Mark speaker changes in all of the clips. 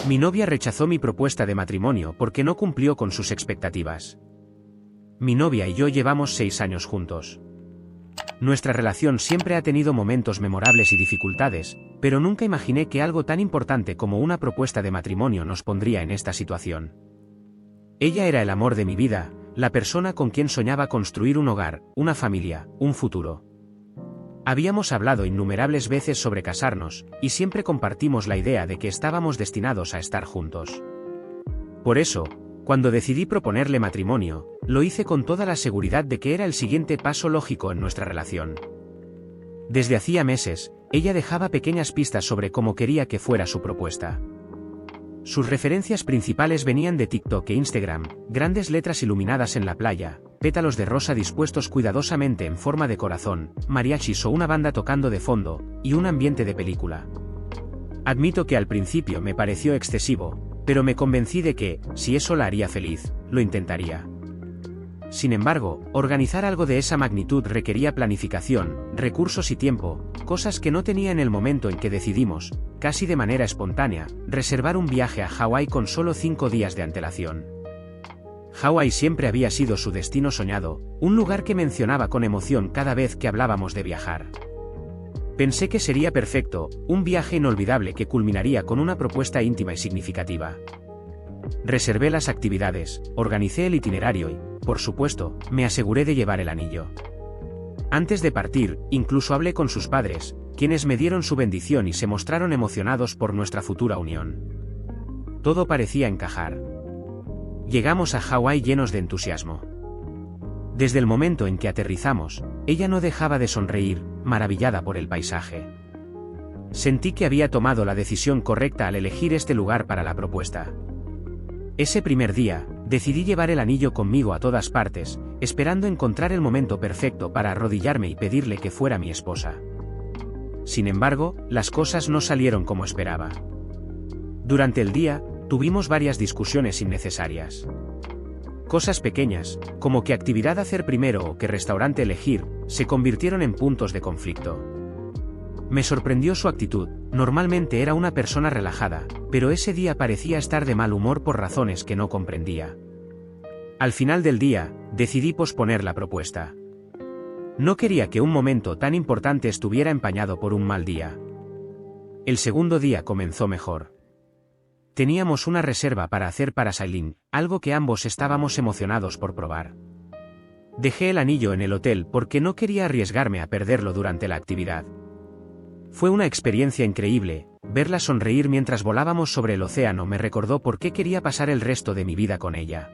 Speaker 1: Mi novia rechazó mi propuesta de matrimonio porque no cumplió con sus expectativas. Mi novia y yo llevamos 6 años juntos. Nuestra relación siempre ha tenido momentos memorables y dificultades, pero nunca imaginé que algo tan importante como una propuesta de matrimonio nos pondría en esta situación. Ella era el amor de mi vida, la persona con quien soñaba construir un hogar, una familia, un futuro. Habíamos hablado innumerables veces sobre casarnos, y siempre compartimos la idea de que estábamos destinados a estar juntos. Por eso, cuando decidí proponerle matrimonio, lo hice con toda la seguridad de que era el siguiente paso lógico en nuestra relación. Desde hacía meses, ella dejaba pequeñas pistas sobre cómo quería que fuera su propuesta. Sus referencias principales venían de TikTok e Instagram, grandes letras iluminadas en la playa, pétalos de rosa dispuestos cuidadosamente en forma de corazón, mariachis o una banda tocando de fondo, y un ambiente de película. Admito que al principio me pareció excesivo, pero me convencí de que, si eso la haría feliz, lo intentaría. Sin embargo, organizar algo de esa magnitud requería planificación, recursos y tiempo, cosas que no tenía en el momento en que decidimos, casi de manera espontánea, reservar un viaje a Hawái con solo 5 días de antelación. Hawái siempre había sido su destino soñado, un lugar que mencionaba con emoción cada vez que hablábamos de viajar. Pensé que sería perfecto, un viaje inolvidable que culminaría con una propuesta íntima y significativa. Reservé las actividades, organicé el itinerario y, por supuesto, me aseguré de llevar el anillo. Antes de partir, incluso hablé con sus padres, quienes me dieron su bendición y se mostraron emocionados por nuestra futura unión. Todo parecía encajar. Llegamos a Hawái llenos de entusiasmo. Desde el momento en que aterrizamos, ella no dejaba de sonreír, maravillada por el paisaje. Sentí que había tomado la decisión correcta al elegir este lugar para la propuesta. Ese primer día, decidí llevar el anillo conmigo a todas partes, esperando encontrar el momento perfecto para arrodillarme y pedirle que fuera mi esposa. Sin embargo, las cosas no salieron como esperaba. Durante el día, tuvimos varias discusiones innecesarias. Cosas pequeñas, como qué actividad hacer primero o qué restaurante elegir, se convirtieron en puntos de conflicto. Me sorprendió su actitud, normalmente era una persona relajada, pero ese día parecía estar de mal humor por razones que no comprendía. Al final del día, decidí posponer la propuesta. No quería que un momento tan importante estuviera empañado por un mal día. El segundo día comenzó mejor. Teníamos una reserva para hacer parasailing, algo que ambos estábamos emocionados por probar. Dejé el anillo en el hotel porque no quería arriesgarme a perderlo durante la actividad. Fue una experiencia increíble, verla sonreír mientras volábamos sobre el océano me recordó por qué quería pasar el resto de mi vida con ella.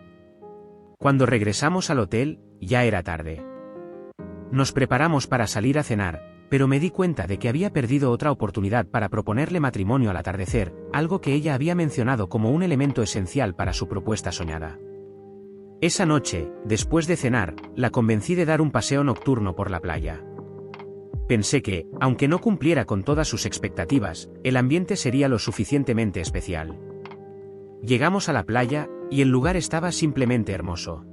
Speaker 1: Cuando regresamos al hotel, ya era tarde. Nos preparamos para salir a cenar, pero me di cuenta de que había perdido otra oportunidad para proponerle matrimonio al atardecer, algo que ella había mencionado como un elemento esencial para su propuesta soñada. Esa noche, después de cenar, la convencí de dar un paseo nocturno por la playa. Pensé que, aunque no cumpliera con todas sus expectativas, el ambiente sería lo suficientemente especial. Llegamos a la playa, y el lugar estaba simplemente hermoso.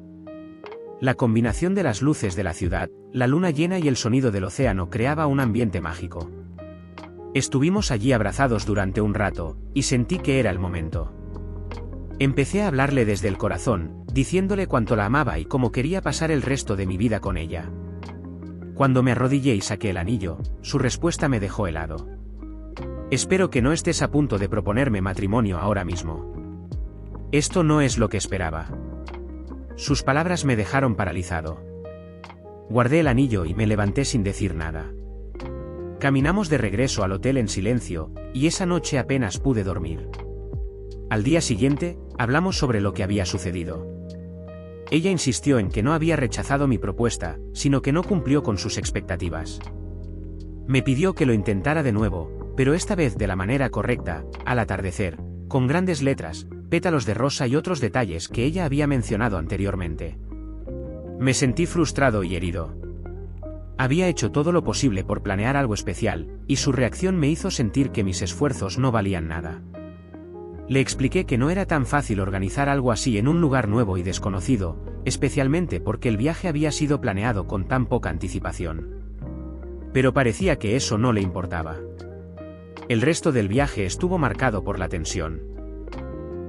Speaker 1: La combinación de las luces de la ciudad, la luna llena y el sonido del océano creaba un ambiente mágico. Estuvimos allí abrazados durante un rato, y sentí que era el momento. Empecé a hablarle desde el corazón, diciéndole cuánto la amaba y cómo quería pasar el resto de mi vida con ella. Cuando me arrodillé y saqué el anillo, su respuesta me dejó helado. Espero que no estés a punto de proponerme matrimonio ahora mismo. Esto no es lo que esperaba. Sus palabras me dejaron paralizado. Guardé el anillo y me levanté sin decir nada. Caminamos de regreso al hotel en silencio, y esa noche apenas pude dormir. Al día siguiente, hablamos sobre lo que había sucedido. Ella insistió en que no había rechazado mi propuesta, sino que no cumplió con sus expectativas. Me pidió que lo intentara de nuevo, pero esta vez de la manera correcta, al atardecer, con grandes letras, pétalos de rosa y otros detalles que ella había mencionado anteriormente. Me sentí frustrado y herido. Había hecho todo lo posible por planear algo especial, y su reacción me hizo sentir que mis esfuerzos no valían nada. Le expliqué que no era tan fácil organizar algo así en un lugar nuevo y desconocido, especialmente porque el viaje había sido planeado con tan poca anticipación. Pero parecía que eso no le importaba. El resto del viaje estuvo marcado por la tensión.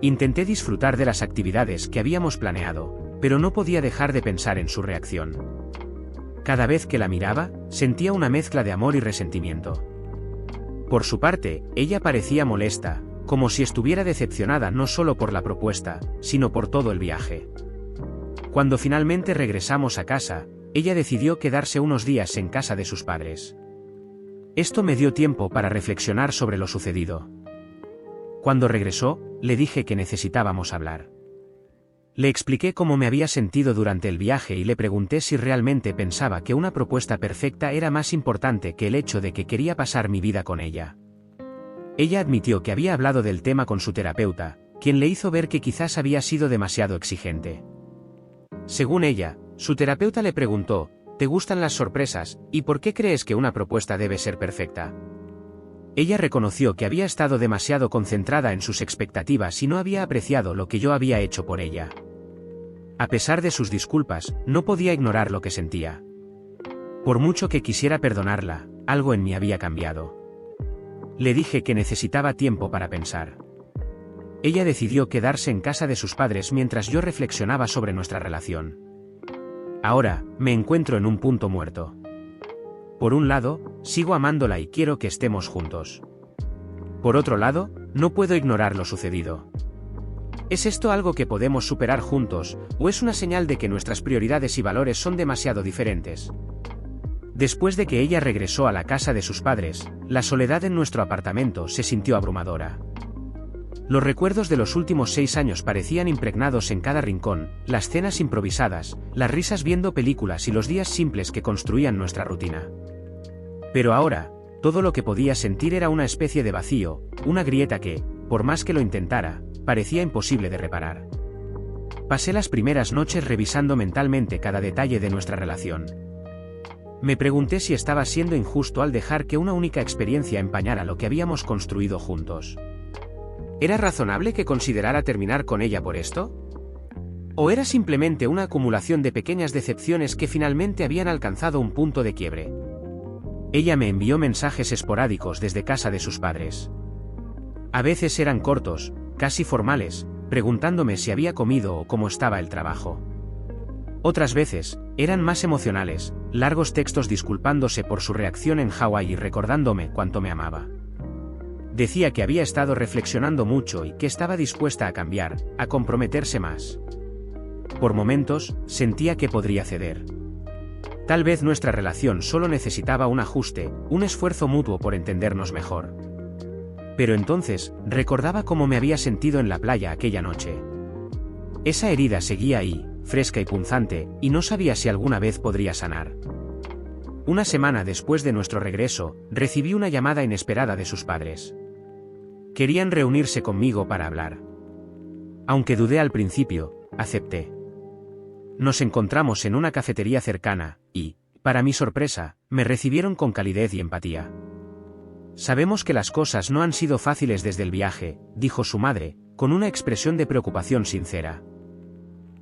Speaker 1: Intenté disfrutar de las actividades que habíamos planeado, pero no podía dejar de pensar en su reacción. Cada vez que la miraba, sentía una mezcla de amor y resentimiento. Por su parte, ella parecía molesta, como si estuviera decepcionada no solo por la propuesta, sino por todo el viaje. Cuando finalmente regresamos a casa, ella decidió quedarse unos días en casa de sus padres. Esto me dio tiempo para reflexionar sobre lo sucedido. Cuando regresó, le dije que necesitábamos hablar. Le expliqué cómo me había sentido durante el viaje y le pregunté si realmente pensaba que una propuesta perfecta era más importante que el hecho de que quería pasar mi vida con ella. Ella admitió que había hablado del tema con su terapeuta, quien le hizo ver que quizás había sido demasiado exigente. Según ella, su terapeuta le preguntó: ¿te gustan las sorpresas, y por qué crees que una propuesta debe ser perfecta? Ella reconoció que había estado demasiado concentrada en sus expectativas y no había apreciado lo que yo había hecho por ella. A pesar de sus disculpas, no podía ignorar lo que sentía. Por mucho que quisiera perdonarla, algo en mí había cambiado. Le dije que necesitaba tiempo para pensar. Ella decidió quedarse en casa de sus padres mientras yo reflexionaba sobre nuestra relación. Ahora, me encuentro en un punto muerto. Por un lado, sigo amándola y quiero que estemos juntos. Por otro lado, no puedo ignorar lo sucedido. ¿Es esto algo que podemos superar juntos, o es una señal de que nuestras prioridades y valores son demasiado diferentes? Después de que ella regresó a la casa de sus padres, la soledad en nuestro apartamento se sintió abrumadora. Los recuerdos de los últimos 6 años parecían impregnados en cada rincón, las cenas improvisadas, las risas viendo películas y los días simples que construían nuestra rutina. Pero ahora, todo lo que podía sentir era una especie de vacío, una grieta que, por más que lo intentara, parecía imposible de reparar. Pasé las primeras noches revisando mentalmente cada detalle de nuestra relación. Me pregunté si estaba siendo injusto al dejar que una única experiencia empañara lo que habíamos construido juntos. ¿Era razonable que considerara terminar con ella por esto? ¿O era simplemente una acumulación de pequeñas decepciones que finalmente habían alcanzado un punto de quiebre? Ella me envió mensajes esporádicos desde casa de sus padres. A veces eran cortos, casi formales, preguntándome si había comido o cómo estaba el trabajo. Otras veces, eran más emocionales, largos textos disculpándose por su reacción en Hawái y recordándome cuánto me amaba. Decía que había estado reflexionando mucho y que estaba dispuesta a cambiar, a comprometerse más. Por momentos, sentía que podría ceder. Tal vez nuestra relación solo necesitaba un ajuste, un esfuerzo mutuo por entendernos mejor. Pero entonces, recordaba cómo me había sentido en la playa aquella noche. Esa herida seguía ahí, fresca y punzante, y no sabía si alguna vez podría sanar. Una semana después de nuestro regreso, recibí una llamada inesperada de sus padres. Querían reunirse conmigo para hablar. Aunque dudé al principio, acepté. Nos encontramos en una cafetería cercana, y, para mi sorpresa, me recibieron con calidez y empatía. Sabemos que las cosas no han sido fáciles desde el viaje, dijo su madre, con una expresión de preocupación sincera.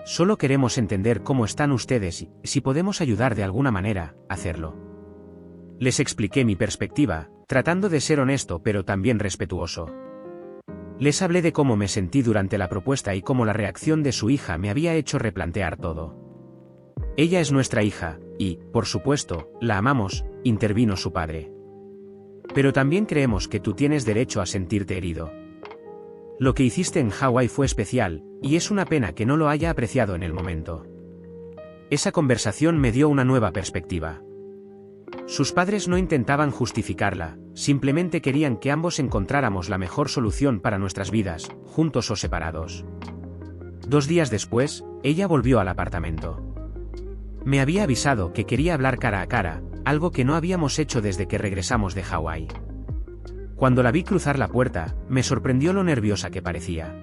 Speaker 1: Solo queremos entender cómo están ustedes y, si podemos ayudar de alguna manera, hacerlo. Les expliqué mi perspectiva, tratando de ser honesto pero también respetuoso. Les hablé de cómo me sentí durante la propuesta y cómo la reacción de su hija me había hecho replantear todo. Ella es nuestra hija, y, por supuesto, la amamos, intervino su padre. Pero también creemos que tú tienes derecho a sentirte herido. Lo que hiciste en Hawái fue especial, y es una pena que no lo haya apreciado en el momento. Esa conversación me dio una nueva perspectiva. Sus padres no intentaban justificarla, simplemente querían que ambos encontráramos la mejor solución para nuestras vidas, juntos o separados. 2 días después, ella volvió al apartamento. Me había avisado que quería hablar cara a cara, algo que no habíamos hecho desde que regresamos de Hawái. Cuando la vi cruzar la puerta, me sorprendió lo nerviosa que parecía.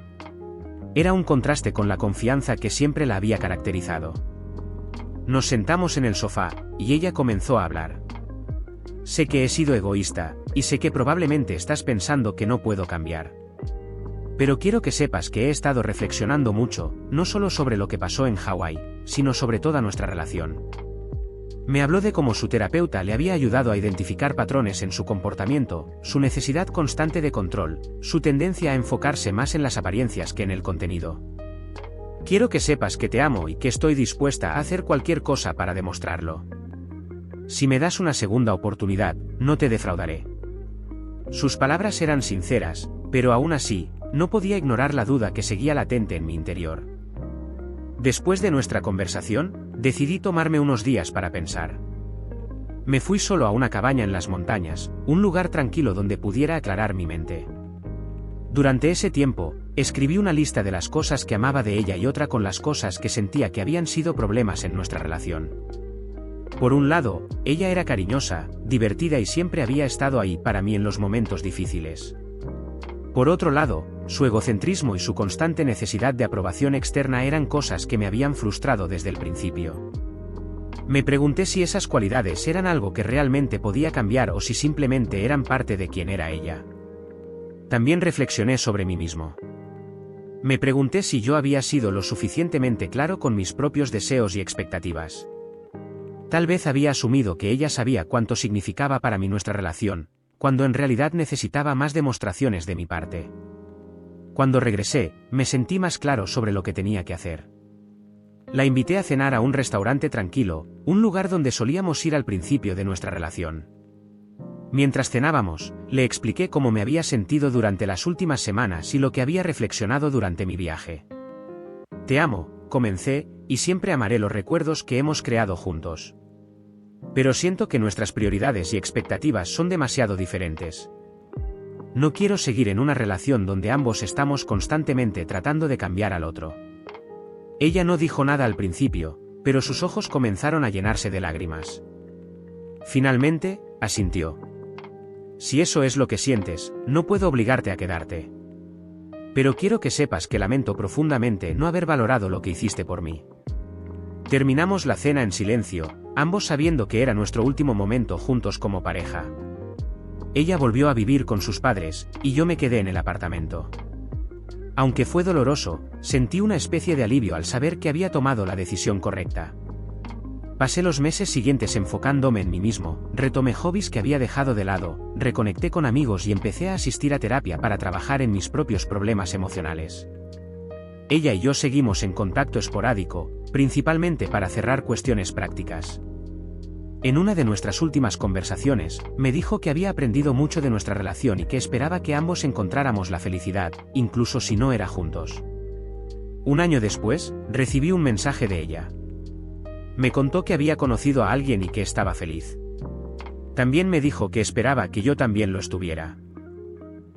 Speaker 1: Era un contraste con la confianza que siempre la había caracterizado. Nos sentamos en el sofá, y ella comenzó a hablar. Sé que he sido egoísta, y sé que probablemente estás pensando que no puedo cambiar. Pero quiero que sepas que he estado reflexionando mucho, no solo sobre lo que pasó en Hawái, sino sobre toda nuestra relación. Me habló de cómo su terapeuta le había ayudado a identificar patrones en su comportamiento, su necesidad constante de control, su tendencia a enfocarse más en las apariencias que en el contenido. Quiero que sepas que te amo y que estoy dispuesta a hacer cualquier cosa para demostrarlo. Si me das una segunda oportunidad, no te defraudaré. Sus palabras eran sinceras, pero aún así, no podía ignorar la duda que seguía latente en mi interior. Después de nuestra conversación, decidí tomarme unos días para pensar. Me fui solo a una cabaña en las montañas, un lugar tranquilo donde pudiera aclarar mi mente. Durante ese tiempo, escribí una lista de las cosas que amaba de ella y otra con las cosas que sentía que habían sido problemas en nuestra relación. Por un lado, ella era cariñosa, divertida y siempre había estado ahí para mí en los momentos difíciles. Por otro lado, su egocentrismo y su constante necesidad de aprobación externa eran cosas que me habían frustrado desde el principio. Me pregunté si esas cualidades eran algo que realmente podía cambiar o si simplemente eran parte de quién era ella. También reflexioné sobre mí mismo. Me pregunté si yo había sido lo suficientemente claro con mis propios deseos y expectativas. Tal vez había asumido que ella sabía cuánto significaba para mí nuestra relación, cuando en realidad necesitaba más demostraciones de mi parte. Cuando regresé, me sentí más claro sobre lo que tenía que hacer. La invité a cenar a un restaurante tranquilo, un lugar donde solíamos ir al principio de nuestra relación. Mientras cenábamos, le expliqué cómo me había sentido durante las últimas semanas y lo que había reflexionado durante mi viaje. Te amo, comencé, y siempre amaré los recuerdos que hemos creado juntos. Pero siento que nuestras prioridades y expectativas son demasiado diferentes. No quiero seguir en una relación donde ambos estamos constantemente tratando de cambiar al otro. Ella no dijo nada al principio, pero sus ojos comenzaron a llenarse de lágrimas. Finalmente, asintió. Si eso es lo que sientes, no puedo obligarte a quedarte. Pero quiero que sepas que lamento profundamente no haber valorado lo que hiciste por mí. Terminamos la cena en silencio, ambos sabiendo que era nuestro último momento juntos como pareja. Ella volvió a vivir con sus padres, y yo me quedé en el apartamento. Aunque fue doloroso, sentí una especie de alivio al saber que había tomado la decisión correcta. Pasé los meses siguientes enfocándome en mí mismo, retomé hobbies que había dejado de lado, reconecté con amigos y empecé a asistir a terapia para trabajar en mis propios problemas emocionales. Ella y yo seguimos en contacto esporádico, principalmente para cerrar cuestiones prácticas. En una de nuestras últimas conversaciones, me dijo que había aprendido mucho de nuestra relación y que esperaba que ambos encontráramos la felicidad, incluso si no era juntos. Un año después, recibí un mensaje de ella. Me contó que había conocido a alguien y que estaba feliz. También me dijo que esperaba que yo también lo estuviera.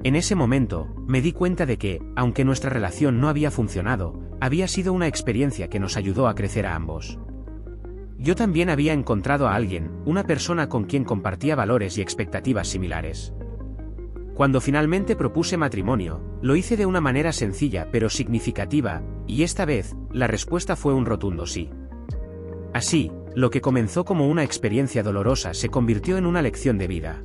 Speaker 1: En ese momento, me di cuenta de que, aunque nuestra relación no había funcionado, había sido una experiencia que nos ayudó a crecer a ambos. Yo también había encontrado a alguien, una persona con quien compartía valores y expectativas similares. Cuando finalmente propuse matrimonio, lo hice de una manera sencilla pero significativa, y esta vez, la respuesta fue un rotundo sí. Así, lo que comenzó como una experiencia dolorosa se convirtió en una lección de vida.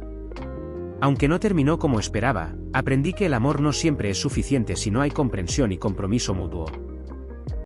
Speaker 1: Aunque no terminó como esperaba, aprendí que el amor no siempre es suficiente si no hay comprensión y compromiso mutuo.